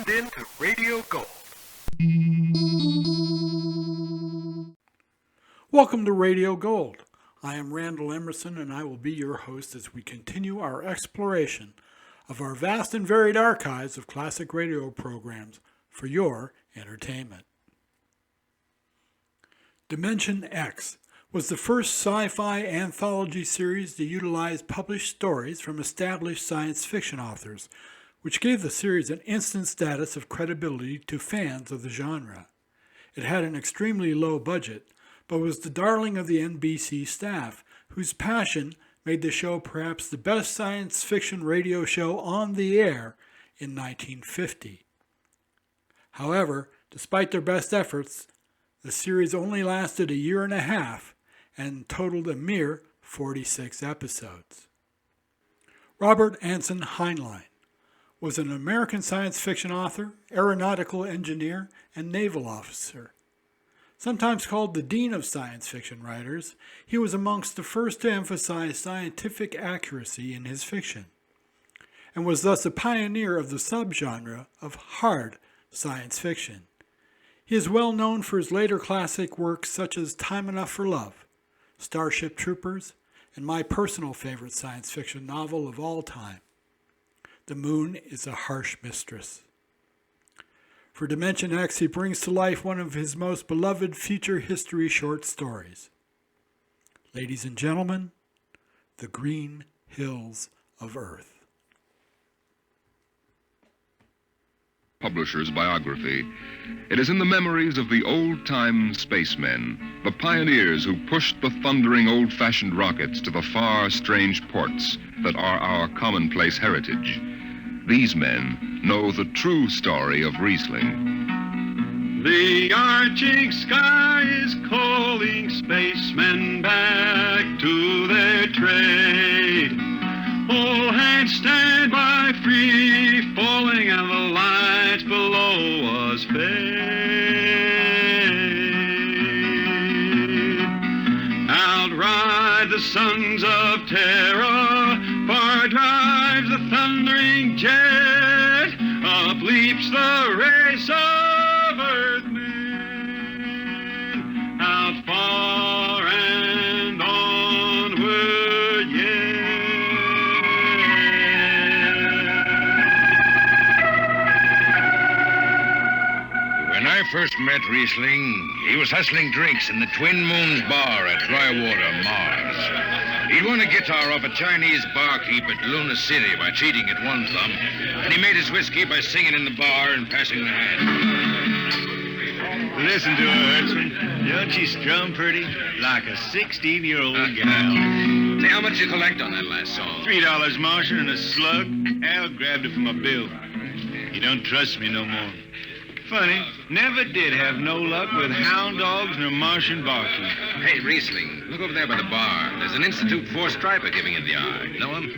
tuned in to Radio Gold. Welcome to Radio Gold. I am Randall Emerson, and I will be your host as we continue our exploration of our vast and varied archives of classic radio programs for your entertainment. Dimension X was the first sci-fi anthology series to utilize published stories from established science fiction authors, which gave the series an instant status of credibility to fans of the genre. It had an extremely low budget, but was the darling of the NBC staff, whose passion made the show perhaps the best science fiction radio show on the air in 1950. However, despite their best efforts, the series only lasted a year and a half and totaled a mere 46 episodes. Robert Anson Heinlein was an American science fiction author, aeronautical engineer, and naval officer. Sometimes called the Dean of Science Fiction Writers, he was amongst the first to emphasize scientific accuracy in his fiction, and was thus a pioneer of the subgenre of hard science fiction. He is well known for his later classic works such as Time Enough for Love, Starship Troopers, and my personal favorite science fiction novel of all time, The Moon is a Harsh Mistress. For Dimension X, he brings to life one of his most beloved future history short stories. Ladies and gentlemen, The Green Hills of Earth. Publisher's biography. It is in the memories of the old-time spacemen, the pioneers who pushed the thundering old-fashioned rockets to the far, strange ports that are our commonplace heritage. These men know the true story of Riesling. The arching sky is calling spacemen back to their trade. All hands stand by, free falling, and the lights below us fade. Outride the sons of terror, far drives the thundering jet, up leaps the race of earthmen, out far and onward yet. When I first met Riesling, he was hustling drinks in the Twin Moons Bar at Drywater, Mars. He'd won a guitar off a Chinese barkeep at Luna City by cheating at one thumb, and he made his whiskey by singing in the bar and passing the hat. Listen to her, Hudson. Don't she strum pretty? Like a 16-year-old gal. Say, how much you collect on that last song? $3 Martian and a slug. Al grabbed it from my bill. You don't trust me no more. Funny, never did have no luck with hound dogs nor Martian barkeep. Hey, Riesling, look over there by the bar. There's an Institute 4 striper giving it the eye. Know him?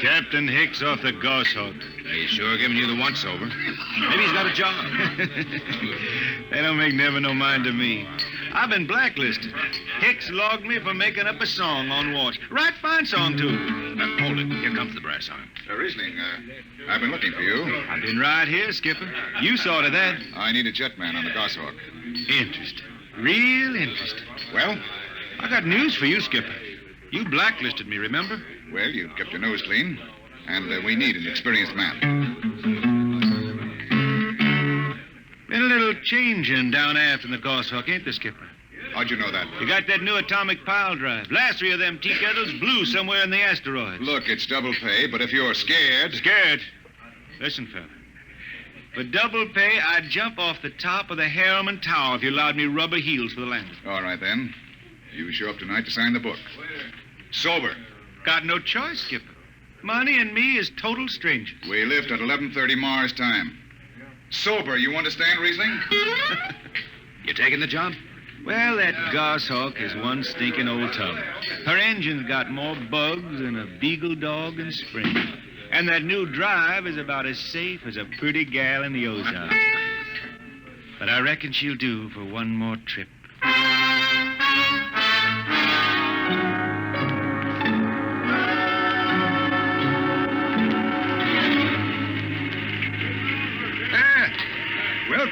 Captain Hicks off the Goshawk. He's sure giving you the once-over. Maybe he's got a job. They don't make never no mind to me. I've been blacklisted. Hicks logged me for making up a song on watch. Right fine song, too. Hold it. Here comes the brass arm. Riesling, I've been looking for you. I've been right here, Skipper. You saw to that. I need a jetman on the Goshawk. Interesting. Real interesting. Well? I got news for you, Skipper. You blacklisted me, remember? Well, you've kept your nose clean, and we need an experienced man. Been a little changing down aft in the Goshawk, ain't there, Skipper? How'd you know that? You got that new atomic pile drive. Last 3 of them tea kettles blew somewhere in the asteroids. Look, it's double pay, but if you're scared... Scared? Listen, fella. For double pay, I'd jump off the top of the Harriman Tower if you allowed me rubber heels for the landing. All right, then. You show up tonight to sign the book. Sober. Got no choice, Skipper. Money and me is total strangers. We lift at 11:30 Mars time. Sober, you understand, Riesling? You taking the job? Well, that Goshawk is one stinking old tub. Her engine's got more bugs than a beagle dog in spring. And that new drive is about as safe as a pretty gal in the Ozarks. But I reckon she'll do for one more trip.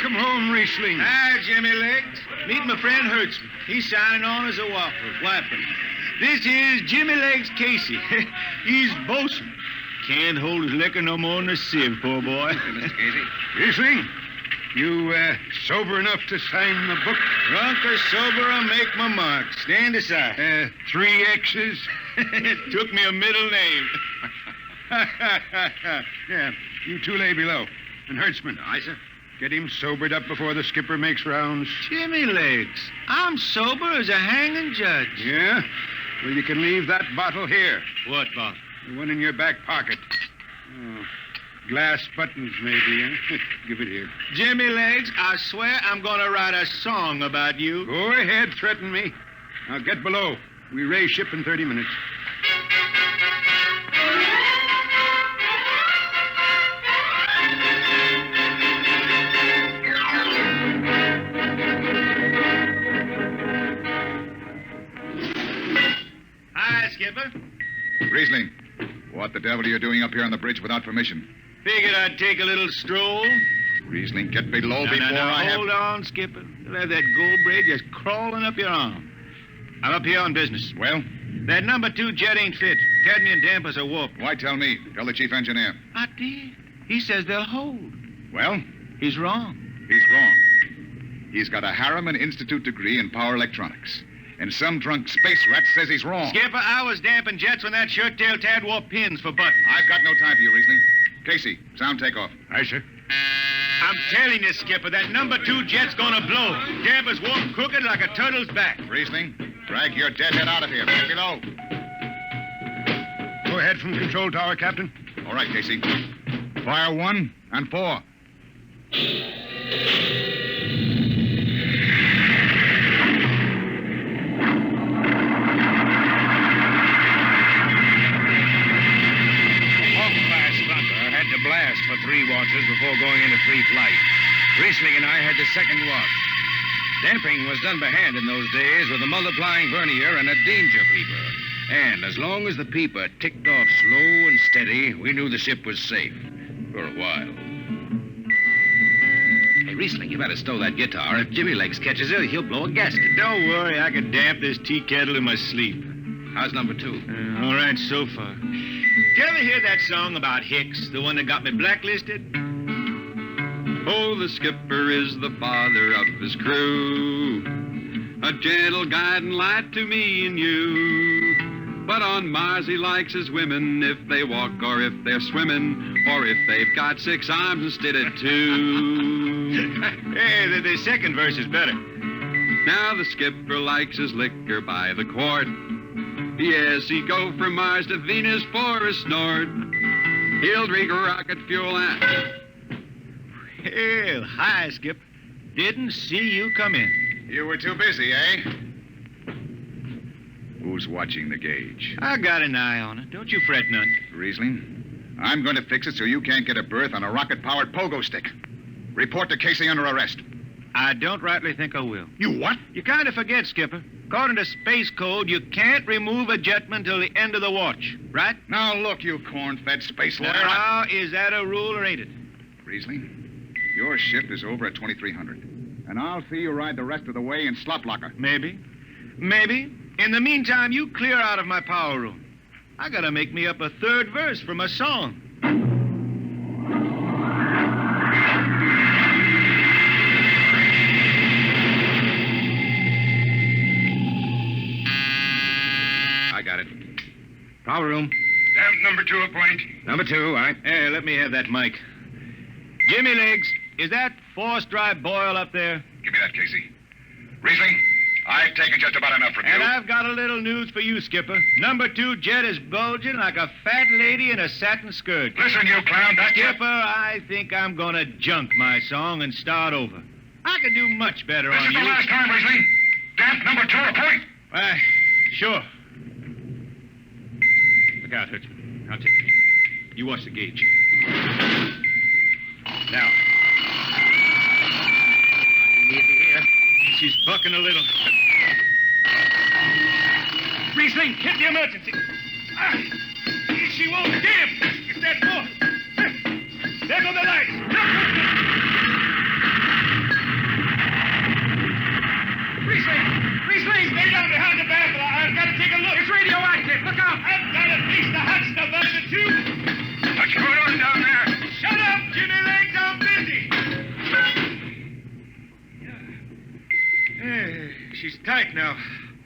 Welcome home, Riesling. Hi, Jimmy Legs. Meet my friend Hertzman. He's signing on as a wiper. This is Jimmy Legs Casey. He's bosun. Can't hold his liquor no more than a sieve, poor boy. Mr. Casey. Riesling, you sober enough to sign the book? Drunk or sober, I'll make my mark. Stand aside. 3 X's? It took me a middle name. Yeah, you two lay below. And Hertzman. Aye, sir. Get him sobered up before the skipper makes rounds. Jimmy Legs, I'm sober as a hanging judge. Yeah? Well, you can leave that bottle here. What bottle? The one in your back pocket. Oh, glass buttons, maybe, huh? Give it here. Jimmy Legs, I swear I'm going to write a song about you. Go ahead, threaten me. Now get below. We raise ship in 30 minutes. Hi, Skipper. Riesling, what the devil are you doing up here on the bridge without permission? Figured I'd take a little stroll. Riesling, get below before No, I have... hold on, Skipper. You'll have that gold braid just crawling up your arm. I'm up here on business. Well, That number 2 jet ain't fit. Cadmium dampers are warped. why tell me? Tell the chief engineer. I did. He says they'll hold. Well, He's wrong. he's wrong. He's got a Harriman Institute degree in power electronics. And some drunk space rat says he's wrong. Skipper, I was damping jets when that shirt-tail Tad wore pins for buttons. I've got no time for you, Riesling. Casey, sound takeoff. Aye, sir. I'm telling you, Skipper, that number 2 jet's gonna blow. Dampers warped crooked like a turtle's back. Riesling, drag your deadhead out of here. Get below. Go ahead from control tower, Captain. All right, Casey. Fire 1 and 4. To blast for 3 watches before going into free flight. Riesling and I had the second watch. Damping was done by hand in those days with a multiplying vernier and a danger peeper. And as long as the peeper ticked off slow and steady, we knew the ship was safe. For a while. Hey, Riesling, you better stow that guitar. If Jimmy Legs catches it, he'll blow a gasket. Don't worry, I can damp this tea kettle in my sleep. How's number 2? All right so far. Did you ever hear that song about Hicks, the one that got me blacklisted? Oh, the skipper is the father of his crew, a gentle guiding light to me and you. But on Mars he likes his women if they walk or if they're swimming, or if they've got 6 arms instead of 2. Hey, the second verse is better. Now the skipper likes his liquor by the quart. Yes, he'd go from Mars to Venus for a snort. He'll drink rocket fuel and... Hell, hi, Skip. Didn't see you come in. You were too busy, eh? Who's watching the gauge? I got an eye on it. Don't you fret none. Riesling, I'm going to fix it so you can't get a berth on a rocket-powered pogo stick. Report to Casey under arrest. I don't rightly think I will. You what? You kind of forget, Skipper. According to Space Code, you can't remove a jetman till the end of the watch, right? Now, look, you corn-fed space lawyer. Now, is that a rule or ain't it? Riesling, your shift is over at 2300. And I'll see you ride the rest of the way in slop locker. Maybe. Maybe. In the meantime, you clear out of my power room. I gotta make me up a 3rd verse for my song. I got it. Power room. Damp number 2 appoint. Number 2, aye. Hey, let me have that mic. Jimmy Legs, is that force dry boil up there? Give me that, Casey. Riesling, I've taken just about enough from And you. I've got a little news for you, Skipper. Number 2 jet is bulging like a fat lady in a satin skirt. Listen, you clown, that jet... Skipper, I think I'm gonna junk my song and start over. I can do much better This on is you. the last time, Riesling. Damp number 2 appoint. Why, sure. Look out, Hertzman. I'll take it. You watch the gauge. Now. Need to hear. She's bucking a little. Riesling, hit the emergency. Ah, she won't damp. It's that force. There go the lights. Look, Hertzman. Hey, stay down behind the baffle. I've got to take a look. It's radioactive. Look out. I've got at least a hot stuff under the tube. What's going on down there? Shut up, Jimmy Legs. I'm busy. She's tight now.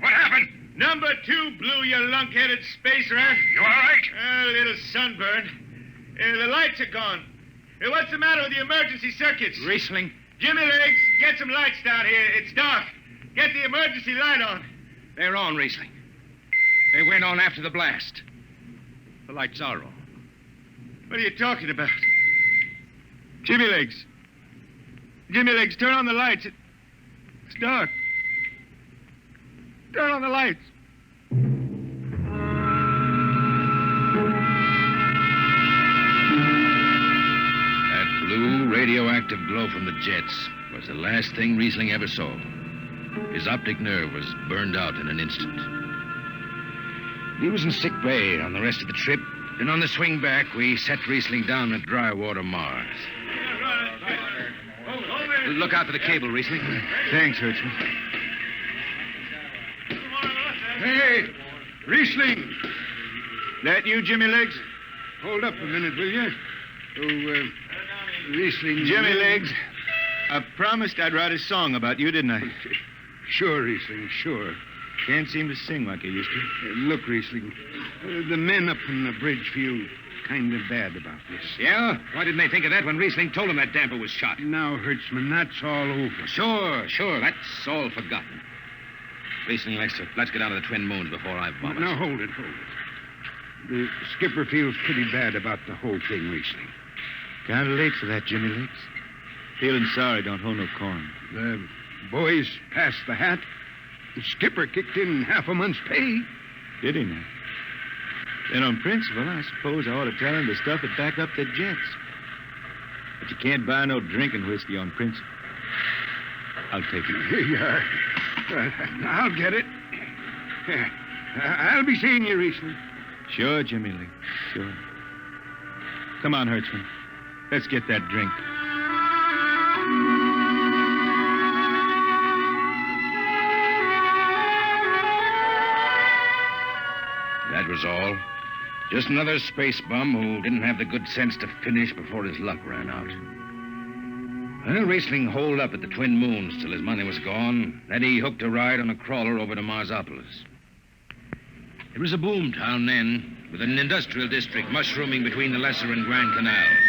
What happened? Number 2 blew, you lunk-headed space rat. You all right? A little sunburn. The lights are gone. What's the matter with the emergency circuits? Riesling. Jimmy Legs, get some lights down here. It's dark. Get the emergency light on. They're on, Riesling. They went on after the blast. The lights are on. What are you talking about? Jimmy Legs. Jimmy Legs, turn on the lights. It's dark. Turn on the lights. That blue radioactive glow from the jets was the last thing Riesling ever saw. His optic nerve was burned out in an instant. He was in sick bay on the rest of the trip, and on the swing back, we set Riesling down at dry water Mars. Look out for the cable, Riesling. Thanks, Hertzman. Hey, Riesling. That you, Jimmy Legs? Hold up a minute, will you? Oh, Riesling. Jimmy Legs, I promised I'd write a song about you, didn't I? Sure, Riesling, sure. Can't seem to sing like I used to. Look, Riesling, the men up on the bridge feel kind of bad about this. Yeah? Why didn't they think of that when Riesling told them that damper was shot? Now, Hertzman, that's all over. Sure. That's all forgotten. Riesling, let's get out of the Twin Moons before I vomit. Now, hold it. The skipper feels pretty bad about the whole thing, Riesling. Kind of late for that, Jimmy Legs. Feeling sorry don't hold no corn. The boys passed the hat. The skipper kicked in half a month's pay. Did he now? Then on principle, I suppose I ought to tell him to stuff it back up the jets. But you can't buy no drinking whiskey on principle. I'll take it. Yeah. I'll get it. I'll be seeing you, Riesling. Sure, Jimmy Lee. Sure. Come on, Hertzman. Let's get that drink. That was all. Just another space bum who didn't have the good sense to finish before his luck ran out. Well, Riesling holed up at the Twin Moons till his money was gone. Then he hooked a ride on a crawler over to Marsopolis. It was a boom town then, with an industrial district mushrooming between the Lesser and Grand Canals.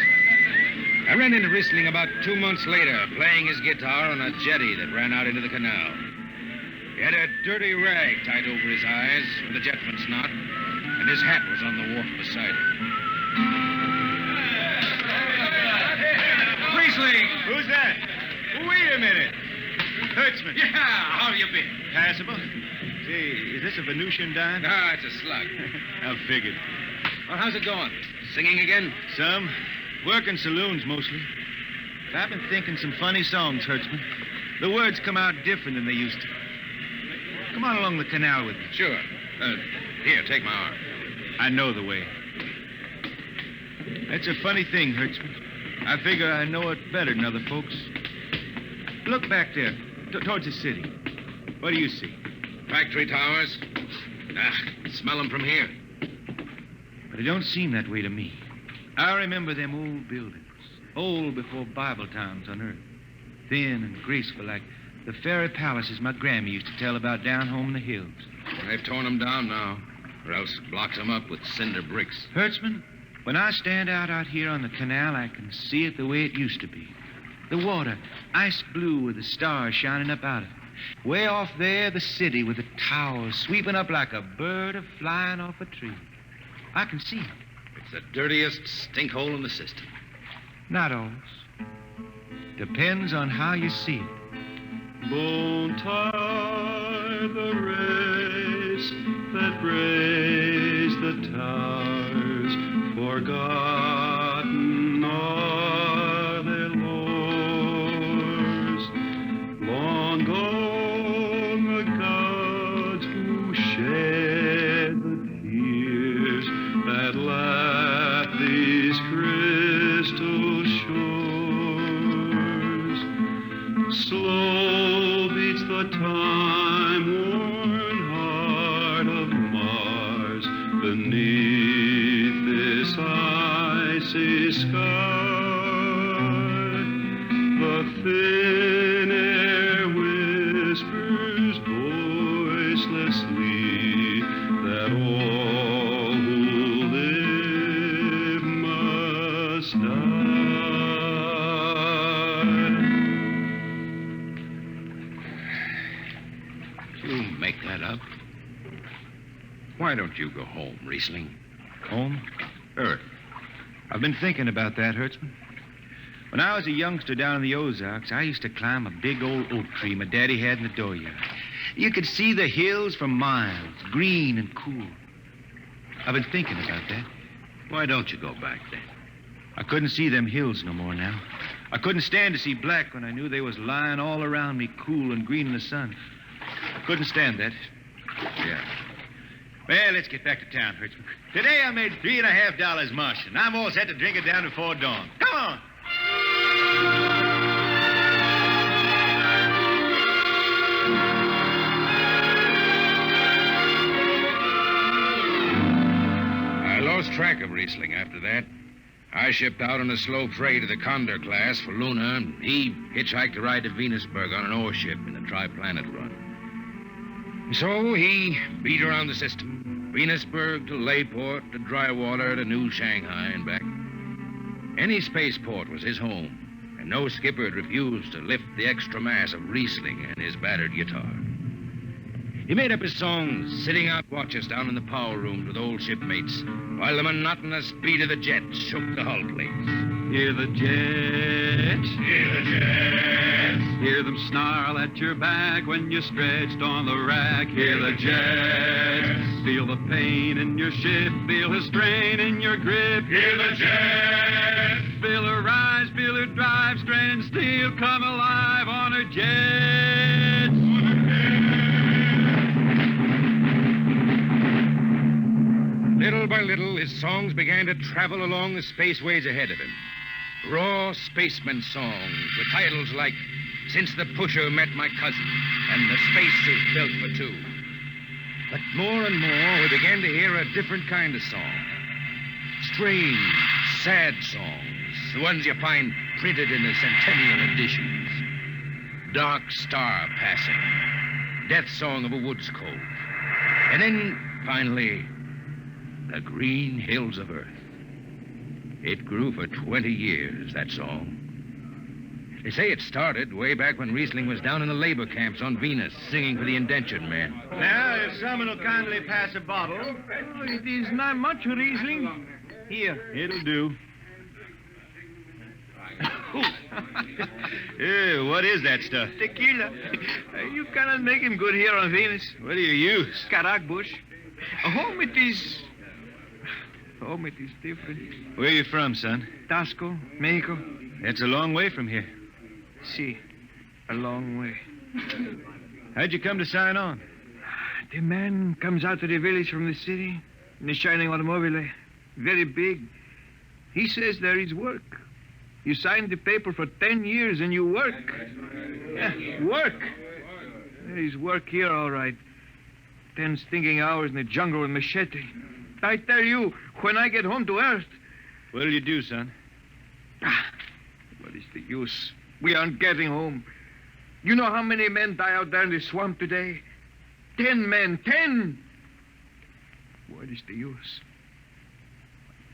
I ran into Riesling about 2 months later, playing his guitar on a jetty that ran out into the canal. He had a dirty rag tied over his eyes with a jetman's knot, and his hat was on the wharf beside him. Riesling! Who's that? Wait a minute. Hertzman. Yeah, how you been? Passable. Say, is this a Venusian dime? Ah, it's a slug. I figured. Well, how's it going? Singing again? Some. Working saloons, mostly. But I've been thinking some funny songs, Hertzman. The words come out different than they used to. Come on along the canal with me. Sure. Here, take my arm. I know the way. That's a funny thing, Hertzman. I figure I know it better than other folks. Look back there, towards the city. What do you see? Factory towers. Smell them from here. But it don't seem that way to me. I remember them old buildings, old before Bible times on Earth. Thin and graceful like the fairy palaces my Grammy used to tell about down home in the hills. They've torn them down now, or else blocked them up with cinder bricks. Hertzman, when I stand out here on the canal, I can see it the way it used to be. The water, ice blue with the stars shining up out of it. Way off there, the city with the towers sweeping up like a bird flying off a tree. I can see it. It's the dirtiest stink hole in the system. Not always. Depends on how you see it. Bone tie the race that raised the towers, forgotten are their lores. Long gone the gods who shed the tears that lap these crystal shores. Slow beats the time-worn icy sky. The thin air whispers voicelessly that all who live must die. You make that up. Why don't you go home, Riesling? Home? Earth. I've been thinking about that, Hertzman. When I was a youngster down in the Ozarks, I used to climb a big old oak tree my daddy had in the dooryard. You could see the hills for miles, green and cool. I've been thinking about that. Why don't you go back then? I couldn't see them hills no more now. I couldn't stand to see black when I knew they was lying all around me, cool and green in the sun. I couldn't stand that. Yeah. Well, let's get back to town, Hertzman. Today I made $3.50 mush, and I'm all set to drink it down before dawn. Come on! I lost track of Riesling after that. I shipped out on a slow freight of the Condor class for Luna, and he hitchhiked a ride to Venusburg on an ore ship in the Tri-Planet run. So he beat around the system. Venusburg to Layport to Drywater to New Shanghai and back. Any spaceport was his home, and no skipper had refused to lift the extra mass of Riesling and his battered guitar. He made up his songs sitting out watches down in the power rooms with old shipmates, while the monotonous beat of the jets shook the hull plates. Hear the jets, hear the jets. Hear them snarl at your back when you're stretched on the rack. Hear the jets. Feel the pain in your ship, feel the strain in your grip. Hear the jets. Feel her rise, feel her drive, strand steel come alive on her jets. Little by little, his songs began to travel along the spaceways ahead of him. Raw spaceman songs with titles like Since the Pusher Met My Cousin and The Spacesuit Built for Two. But more and more, we began to hear a different kind of song. Strange, sad songs, the ones you find printed in the centennial editions. Dark Star Passing, Death Song of a Woods Cove. And then, finally, The Green Hills of Earth. It grew for 20 years, that song. They say it started way back when Riesling was down in the labor camps on Venus, singing for the indentured men. Now, if someone will kindly pass a bottle. Oh, it is not much, Riesling. Here. It'll do. What is that stuff? Tequila. You cannot make him good here on Venus. What do you use? Carac bush. Home it is different. Where are you from, son? Tasco, Mexico. It's a long way from here. Si, a long way. How'd you come to sign on? The man comes out to the village from the city in a shining automobile, very big. He says there is work. You sign the paper for 10 years and you work. Yeah, work. There is work here, all right. 10 stinking hours in the jungle with machete. I tell you, when I get home to Earth... What'll you do, son? What is the use? We aren't getting home. You know how many men die out there in the swamp today? 10 men, 10! What is the use?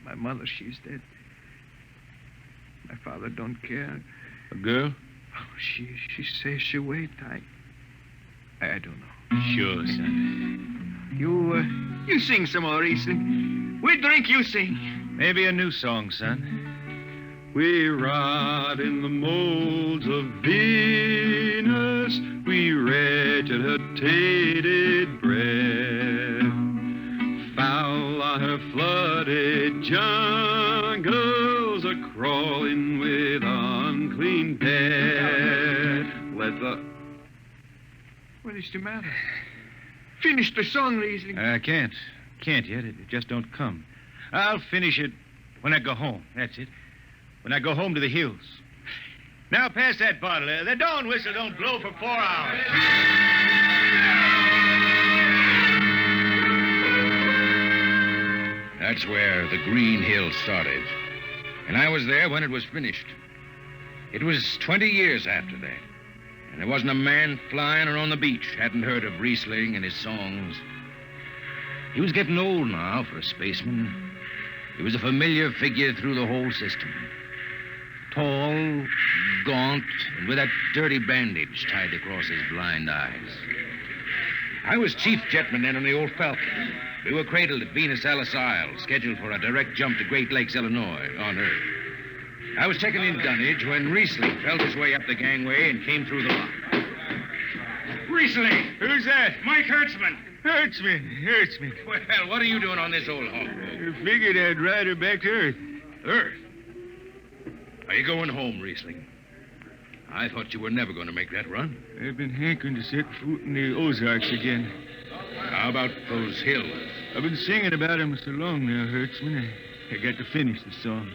My mother, she's dead. My father don't care. A girl? Oh, she says she wait. I don't know. Sure, son. You sing some more, Riesling. We drink, you sing. Maybe a new song, son. We rot in the molds of Venus. We regurgitated breath. Foul are her flooded jungles, a-crawling with unclean death. Let the... What is the matter? Finish the song, Riesling. I can't. Can't yet. It just don't come. I'll finish it when I go home. That's it. When I go home to the hills. Now pass that bottle. The dawn whistle don't blow for 4 hours. That's where the Green Hills started. And I was there when it was finished. It was 20 years after that. And there wasn't a man flying or on the beach hadn't heard of Riesling and his songs. He was getting old now for a spaceman. He was a familiar figure through the whole system. Tall, gaunt, and with that dirty bandage tied across his blind eyes. I was chief jetman then on the old Falcon. We were cradled at Venus Alice Isle, scheduled for a direct jump to Great Lakes, Illinois, on Earth. I was checking in dunnage when Riesling felt his way up the gangway and came through the lock. Riesling! Who's that? Mike Hertzman. Hertzman. Well, what are you doing on this old hog? I figured I'd ride her back to Earth. Earth? Are you going home, Riesling? I thought you were never going to make that run. I've been hankering to set foot in the Ozarks again. How about those hills? I've been singing about them so long now, Hertzman. I got to finish the song.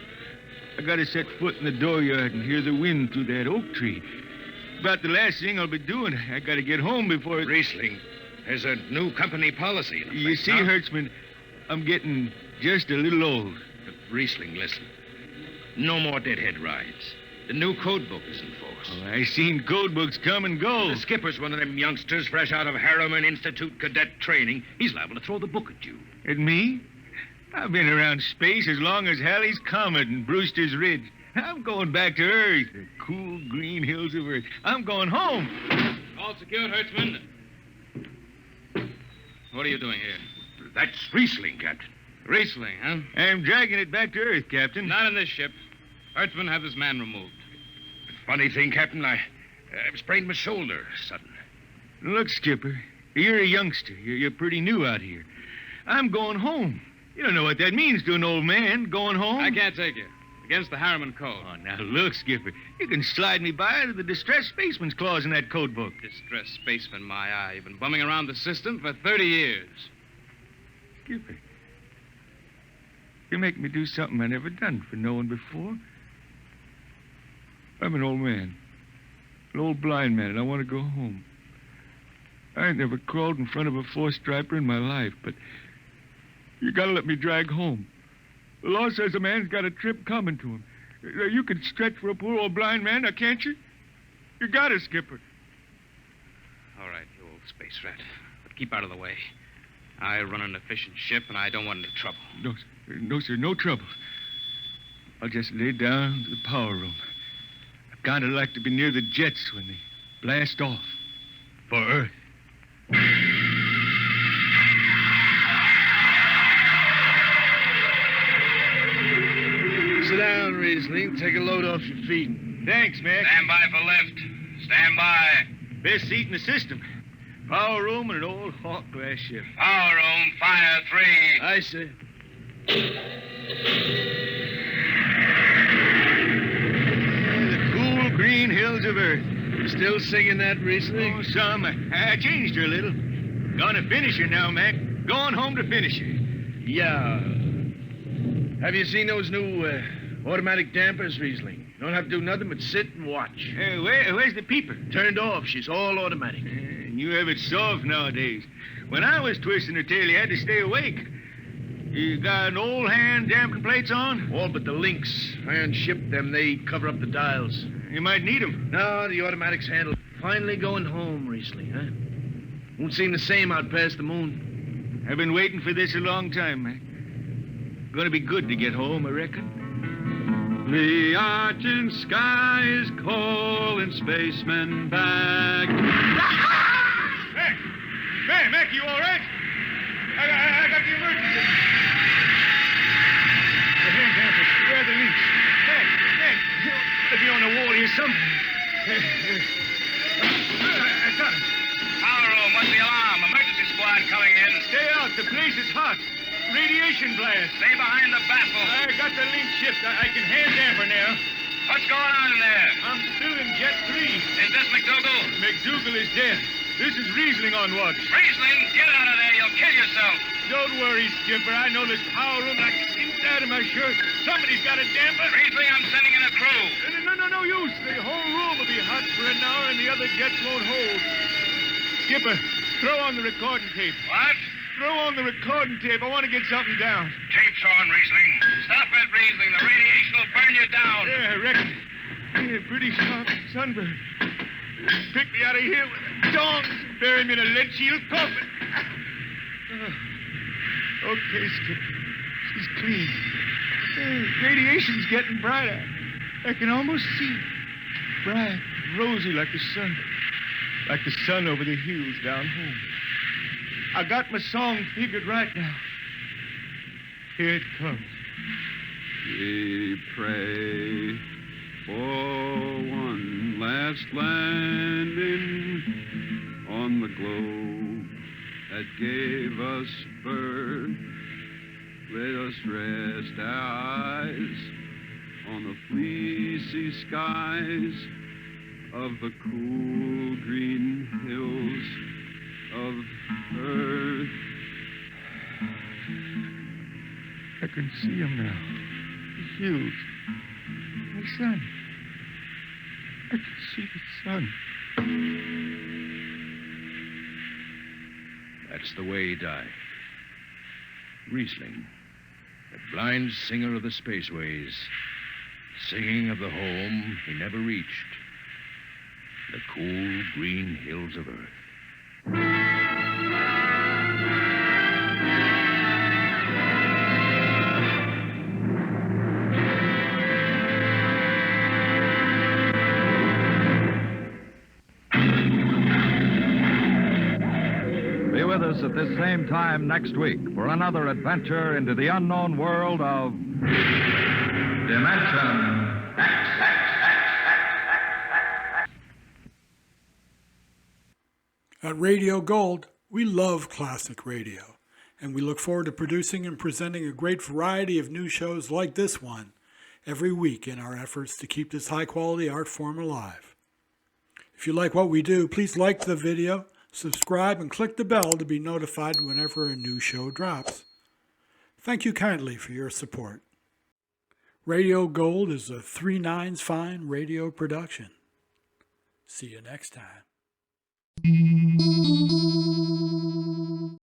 I got to set foot in the dooryard and hear the wind through that oak tree. About the last thing I'll be doing. I got to get home before... Riesling, there's a new company policy. You see, Hertzman, I'm getting just a little old. But Riesling, listen. No more deadhead rides. The new code book is in force. Oh, I seen code books come and go. The skipper's one of them youngsters fresh out of Harriman Institute cadet training. He's liable to throw the book at you. At me? I've been around space as long as Halley's Comet and Brewster's Ridge. I'm going back to Earth, the cool green hills of Earth. I'm going home. All secured, Hertzman. What are you doing here? That's Riesling, Captain. Riesling, huh? I'm dragging it back to Earth, Captain. Not in this ship. Hertzman, have this man removed. Funny thing, Captain, I sprained my shoulder sudden. Look, Skipper, you're a youngster. You're pretty new out here. I'm going home. You don't know what that means to an old man, going home. I can't take you. Against the Harriman Code. Oh, now look, Skipper. You can slide me by to the distressed spaceman's clause in that code book. Distressed spaceman, my eye. You've been bumming around the system for 30 years. Skipper, you make me do something I never done for no one before. I'm an old man. An old blind man, and I want to go home. I ain't never crawled in front of a four-striper in my life, but you gotta let me drag home. The law says a man's got a trip coming to him. You can stretch for a poor old blind man, now can't you? You got it, Skipper. All right, you old space rat. But keep out of the way. I run an efficient ship, and I don't want any trouble. No, sir, no trouble. I'll just lay down to the power room. I kind of like to be near the jets when they blast off for Earth. Sit down, Riesling. Take a load off your feet. Thanks, Mac. Stand by for lift. Stand by. Best seat in the system. Power room and an old Hawk class ship. Power room, fire 3. I see. The cool green hills of Earth. You still singing that, Riesling? Oh, some. I changed her a little. Gonna finish her now, Mac. Going home to finish her. Yeah. Have you seen those new automatic dampers, Riesling? You don't have to do nothing but sit and watch. Where's the peeper? Turned off. She's all automatic. You have it soft nowadays. When I was twisting her tail, you had to stay awake. You got an old hand damping plates on? All but the links. Iron shipped them. They cover up the dials. You might need them. No, the automatics handle. Finally going home, Riesling, huh? Won't seem the same out past the moon. I've been waiting for this a long time, Mac. Gonna be good to get home, I reckon. The argent sky is calling spacemen back. Mac, you all right? I got the emergency. The hand dampers, where are the links? Mac, you ought to be on the wall here something. I got him. Power room, what's the alarm? Emergency squad coming in. Stay out, the place is hot. Radiation blast. Stay behind the baffle. I got the link shift. I can hand damper now. What's going on in there? I'm still in Jet 3. Is this McDougal? McDougal is dead. This is Riesling on watch. Riesling, get out of there. You'll kill yourself. Don't worry, Skipper. I know this power room like the inside of my shirt. Somebody's got a damper. Riesling, I'm sending in a crew. No use. The whole room will be hot for an hour and the other jets won't hold. Skipper, throw on the recording tape. What? Throw throw on the recording tape. I want to get something down. Tape's on, Riesling. Stop it, Riesling. The radiation will burn you down. Yeah, I reckon. Yeah, pretty sharp sunburn. Pick me out of here with a tongs and bury me in a lead shield coffin. Okay, Skipper. She's clean. Radiation's getting brighter. I can almost see it. Bright, rosy like the sun. Like the sun over the hills down home. I got my song figured right now. Here it comes. We pray for one last landing on the globe that gave us birth. Let us rest our eyes on the fleecy skies of the cool green hills of Earth. I can see them now. The hills. The sun. I can see the sun. That's the way he died. Riesling, the blind singer of the spaceways, singing of the home he never reached, the cool green hills of Earth. Be with us at this same time next week for another adventure into the unknown world of Dimension X. At Radio Gold, we love classic radio, and we look forward to producing and presenting a great variety of new shows like this one every week in our efforts to keep this high-quality art form alive. If you like what we do, please like the video, subscribe, and click the bell to be notified whenever a new show drops. Thank you kindly for your support. Radio Gold is a 3/9 fine radio production. See you next time.